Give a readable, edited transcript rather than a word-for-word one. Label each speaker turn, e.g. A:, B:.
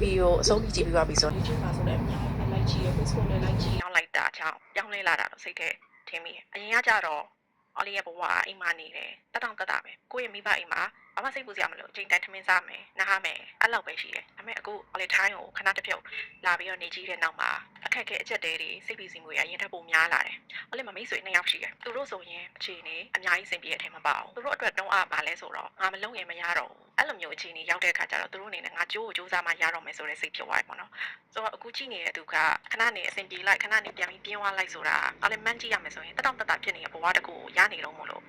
A: ကိုအဆုံးထိကြည့်ပြီးပါပြီဆို
B: YouTube မှာဆိုလည်းအများကြီးလိုက်ကြည့်ရ Facebook နဲ့လိုက်ကြည့်
C: ရောက်လိုက်တာကြောင့်ပြောင်းလဲလာတာတော့စိတ်ထဲထင်မိတယ်အရင်ကကြတော့အော်လီရဲ့ဘဝအိမ်မှာနေတယ်တက်တောင့်တက်တာပဲကိုယ့်ရဲ့မိဘအိမ်မှာဘာမှစိတ်ပူစရာမလိုအချိန်တိုင်းထမင်းစားမယ်နားမယ်အဲ့လောက်ပဲရှိတယ်ဒါပေမဲ့အခုအော်လီထိုင်းကိုခဏတစ်ပြုတ်လာပြီးတော့နေကြည့်တဲ့နောက်မှာအခက်အခဲအချက်တဲတွေစိတ်ပီစီမှုတွေအရင်ထက်ပိုများလာတယ်အော်လီမှာမိတ်ဆွေ2ယောက်ရှိတယ်သူတို့ဆိုရင်အခြေအနေအများကြီးစိတ်ပြေတဲ့အထင်မပါဘူးသူတို့အတွက်တုံးအားပါလဲဆိုတော့ငါမလုံးရင်မရတော့ဘူးအဲ့လိုမျိုးအခြေအနေရောက်တဲ့အခါကျတော့သူတို့အနေနဲ့ငါကြိုးကိုကြိုးစားမှရတော့မယ်ဆိုတဲ့စိတ်ဖြစ်သွားတယ်ပေါ့နော်ဆိုတော့အခုကြည့်နေတဲ့သူကခဏနေအဆင်ပြေလိုက်ခဏနေပြန်ပြီးပြင်းသွားလိုက်ဆိုတာအော်လီမန်ကြည့်ရမယ်ဆိုရင်တက်တောင့်တက်တာဖြစ်နေတဲ့ဘဝတစ်ခုကိုရနေတော့မို့လို့